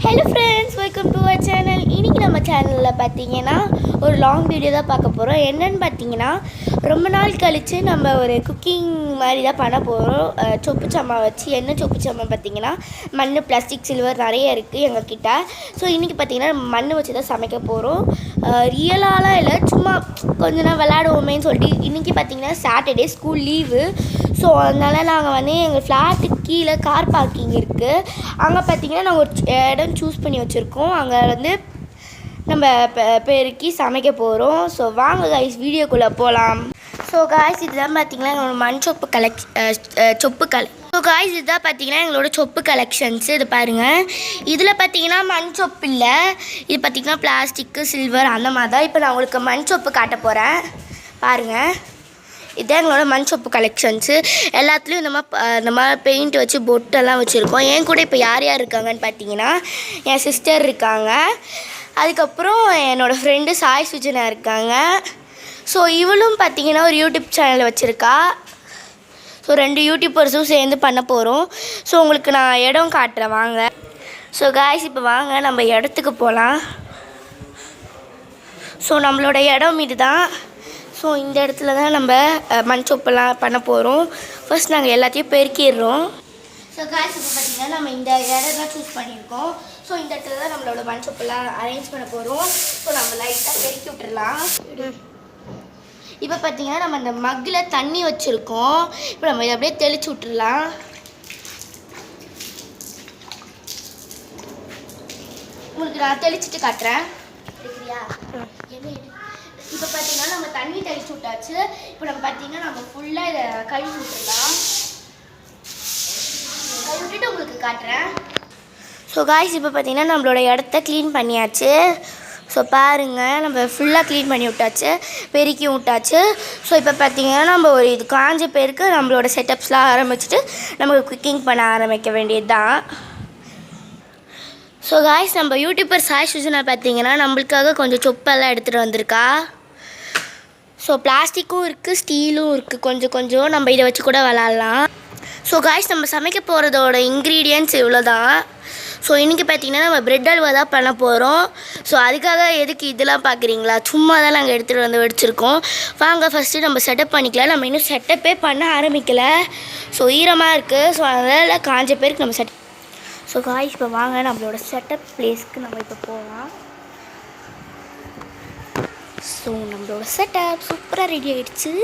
Hello friends, welcome to our channel. இன்றைக்கி நம்ம சேனலில் பார்த்தீங்கன்னா ஒரு லாங் வீடியோ தான் பார்க்க போகிறோம். என்னென்னு பார்த்தீங்கன்னா, ரொம்ப நாள் கழித்து நம்ம ஒரு குக்கிங் மாதிரி தான் பண்ண போகிறோம். சொப்பு சம்மா வச்சு. என்ன சொப்பு சம்மா பார்த்தீங்கன்னா, மண், பிளாஸ்டிக், சில்வர் நிறைய இருக்குது எங்கக்கிட்ட. ஸோ இன்றைக்கி பார்த்தீங்கன்னா நம்ம மண் வச்சு தான் சமைக்க போகிறோம். ரியலாலாம் இல்லை, சும்மா கொஞ்ச நேரம் விளையாடுவோமேன்னு சொல்லிட்டு. இன்றைக்கி பார்த்தீங்கன்னா சாட்டர்டே, ஸ்கூல் லீவு. ஸோ அதனால் நாங்கள் வந்து எங்கள் ஃப்ளாட்டுக்கு கீழே கார் பார்க்கிங் இருக்குது. அங்கே பார்த்தீங்கன்னா நாங்கள் ஒரு இடம் சூஸ் பண்ணி வச்சுருக்கோம். அங்கே வந்து நம்ம பெருக்கி சமைக்க போகிறோம். ஸோ வாங்க காய்ஸ், வீடியோக்குள்ளே போகலாம். ஸோ காய்ஸ், இதுதான் பார்த்தீங்கன்னா எங்களோட மண் சொப்பு ஸோ காய்ஸ், இதுதான் பார்த்தீங்கன்னா எங்களோட சொப்பு கலெக்ஷன்ஸு. இது பாருங்கள். இதில் பார்த்தீங்கன்னா மண் சொப்பு இல்லை, இது பார்த்தீங்கன்னா பிளாஸ்டிக்கு, சில்வர் அந்த மாதிரி தான். இப்போ நான் உங்களுக்கு மண் சொப்பு காட்ட போகிறேன், பாருங்கள். இதுதான் எங்களோட மண் சொப்பு கலெக்ஷன்ஸு. எல்லாத்துலேயும் இந்த மாதிரி பெயிண்ட் வச்சு பொட்டெல்லாம் வச்சுருக்கோம். என் கூட இப்போ யார் யார் இருக்காங்கன்னு பார்த்தீங்கன்னா, என் சிஸ்டர் இருக்காங்க, அதுக்கப்புறம் என்னோடய ஃப்ரெண்டு சாய் சுஜனா இருக்காங்க. ஸோ இவளும் பார்த்தீங்கன்னா ஒரு யூடியூப் சேனல் வச்சுருக்கா. ஸோ 2 யூடியூபர்ஸும் சேர்ந்து பண்ண போகிறோம். ஸோ உங்களுக்கு நான் இடம் காட்டுறேன், வாங்க. ஸோ காய்ஸ், இப்போ வாங்க நம்ம இடத்துக்கு போகலாம். ஸோ நம்மளோட இடம் இது தான். ஸோ இந்த இடத்துல தான் நம்ம மண் சொப்பெல்லாம் பண்ண போகிறோம். ஃபர்ஸ்ட் நாங்கள் எல்லாத்தையும் பெருக்கிடுறோம். ஸோ காய்ஸ், இப்போ பார்த்தீங்கன்னா நம்ம இந்த இடம் தான் சூஸ் பண்ணியிருக்கோம். ஸோ இந்த இடத்துல தான் நம்மளோட மண் சொப்பெல்லாம் அரேஞ்ச் பண்ண போகிறோம். ஸோ நம்ம லைட்டாக பெருக்கி விட்டுடலாம். இப்போ பார்த்தீங்கன்னா நம்ம இந்த மக்கில் தண்ணி வச்சுருக்கோம். இப்போ நம்ம இதை அப்படியே தெளித்து விட்டுடலாம். உங்களுக்கு நான் தெளிச்சுட்டு காட்டுறேன், சரியா? இப்போ பார்த்தீங்கன்னா நம்ம தண்ணி தெளிச்சு விட்டாச்சு. இப்போ நம்ம பார்த்தீங்கன்னா நம்ம ஃபுல்லாக இதை கழுவி விட்டுடலாம். கழுவி விட்டுட்டு உங்களுக்கு காட்டுறேன். ஸோ காய்ஸ், இப்போ பார்த்தீங்கன்னா நம்மளோட இடத்த க்ளீன் பண்ணியாச்சு. ஸோ பாருங்கள், நம்ம ஃபுல்லாக க்ளீன் பண்ணி விட்டாச்சு, பெருக்கி விட்டாச்சு. ஸோ இப்போ பார்த்தீங்கன்னா நம்ம ஒரு இது காஞ்ச பேருக்கு நம்மளோட செட்டப்ஸ்லாம் ஆரம்பிச்சுட்டு நமக்கு குக்கிங் பண்ண ஆரம்பிக்க வேண்டியது தான். ஸோ காய்ஸ், நம்ம யூடியூபர் சாய் சுஜனா பார்த்தீங்கன்னா நம்மளுக்காக கொஞ்சம் சொப்பெல்லாம் எடுத்துகிட்டு வந்திருக்கா. ஸோ பிளாஸ்டிக்கும் இருக்குது, ஸ்டீலும் இருக்குது. கொஞ்சம் நம்ம இதை வச்சு கூட விளாட்லாம். ஸோ காய்ஸ், நம்ம சமைக்க போகிறதோட இன்க்ரீடியன்ட்ஸ் இவ்வளோ தான். ஸோ இன்றைக்கி பார்த்திங்கன்னா நம்ம பிரெட் அல்வா தான் பண்ண போகிறோம். ஸோ அதுக்காக எதுக்கு இதெல்லாம் பார்க்குறீங்களா, சும்மா தான் நாங்கள் எடுத்துகிட்டு வந்து வச்சுருக்கோம். வாங்க ஃபஸ்ட்டு நம்ம செட்டப் பண்ணிக்கலாம். நம்ம இன்னும் செட்டப்பே பண்ண ஆரம்பிக்கலை. ஸோ ஈரமாக இருக்குது. ஸோ அதனால் காஞ்ச பேருக்கு நம்ம செட்டப். ஸோ காய்ஸ், இப்போ வாங்க நம்மளோட செட்டப் பிளேஸ்க்கு நம்ம இப்போ போகலாம். ஸோ நம்மளோட செட்டப் சூப்பராக ரெடி ஆகிடுச்சு.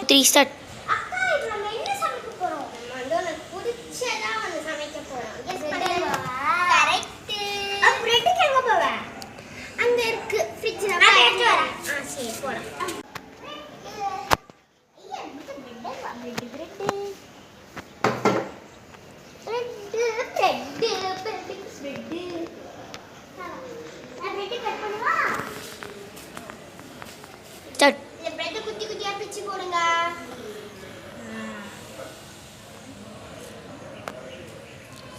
Three start.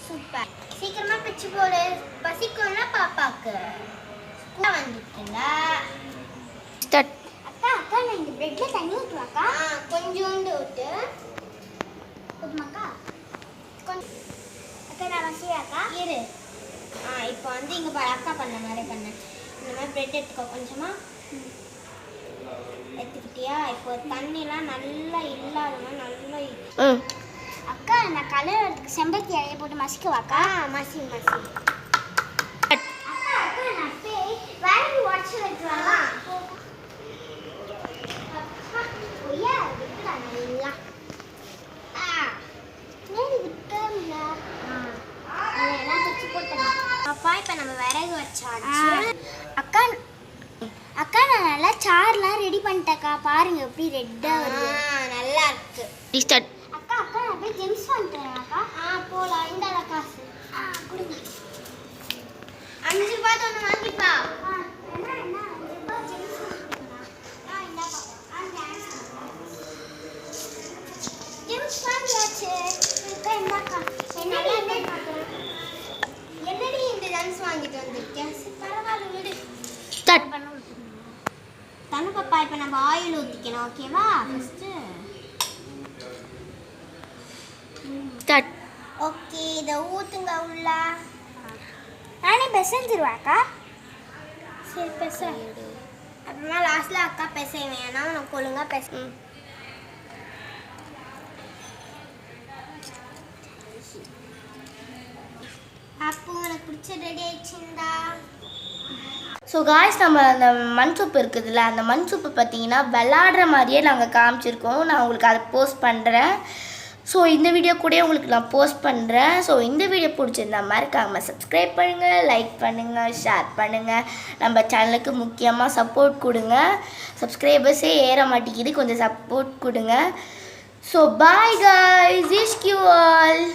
சூப்பர், சீக்கிரமா பிச்சு போடு, பசிக்கும்னா பாப்பாக்கு. வந்துட்டீங்க அக்கா. அக்கா, நான் இந்த பிரெட்ல தண்ணி ஊற்றுவாக்கா? கொஞ்சோண்டு ஊற்று. ஊற்றுமாக்கா? அக்கா, நான் வசியாக்கா இரு. இப்போ வந்து இங்கே பாரு, அக்கா பண்ண மாதிரி பண்ண. இந்த மாதிரி பிரெட் எடுத்துக்கோ, கொஞ்சமா எடுத்துக்கிட்டியா? இப்போ தண்ணிலாம் நல்லா இல்லாத மாதிரி நல்லா. அக்கா, நான் கலர் செம்பருத்தி இலையை போட்டு மசிக்குவாக்கா? மசி. அக்கா, நான் வேற வாட்ச் வைக்கலாமா? ஓயா, விட்டுடா நல்லா. விட்டுடா. அதெல்லாம் பிச்சு போட்டேன். அப்பா, இப்போ நம்ம விறகு வச்சாச்சு. அக்கா, பண்ணிட்டேக்கா பாருங்க எப்படி ரெட்டா வருது நல்லா இருக்கு ஸ்டார்ட். அக்கா அக்கா நான் போய் ஜெம்ஸ் பண்ணிட்டேன் அக்கா போலாம் இந்தால காசு கொடுங்க 5 ரூபாய் ஒன்று வாங்கிப்பா என்ன 5 ரூபாய் ஜெம்ஸ் இந்தாப்பா ஜெம்ஸ் வாங்கியாச்சு அக்கா இந்தாக்கா என்னடி இந்த ஜெம்ஸ் வாங்கிட்டு வந்திருக்கேன் பரவாயில்ல விடு ஸ்டார்ட். தனு பாப்பா இப்போ நம்ம ஆயில் ஊற்றிக்கணும் ஓகேவா ஃபஸ்ட்டு ஸ்டார்ட். ஓகே இதை ஊற்றுங்க உள்ள நானே பெசஞ்சிருவாக்கா சரி பெச அப்புறமா லாஸ்ட்டில் அக்கா பெசைவேன் ஏன்னா உனக்கு ஒழுங்காக பெச அப்போ உனக்கு பிடிச்ச ரெடி ஆயிடுச்சுண்டா ஸோ காய்ஸ் நம்ம அந்த மண் சூப்பு இருக்குதுல்ல அந்த மண் சூப்பு பார்த்தீங்கன்னா விளாடுற மாதிரியே நாங்கள் காமிச்சிருக்கோம். நான் உங்களுக்கு அதை போஸ்ட் பண்ணுறேன். ஸோ இந்த வீடியோ கூட உங்களுக்கு நான் போஸ்ட் பண்ணுறேன். ஸோ இந்த வீடியோ பிடிச்சிருந்தா மறக்காமல் சப்ஸ்கிரைப் பண்ணுங்கள், லைக் பண்ணுங்கள், ஷேர் பண்ணுங்கள். நம்ம சேனலுக்கு முக்கியமாக சப்போர்ட் கொடுங்க. சப்ஸ்கிரைபர்ஸே ஏற மாட்டேங்குது, கொஞ்சம் சப்போர்ட் கொடுங்க. So bye guys, wish you all.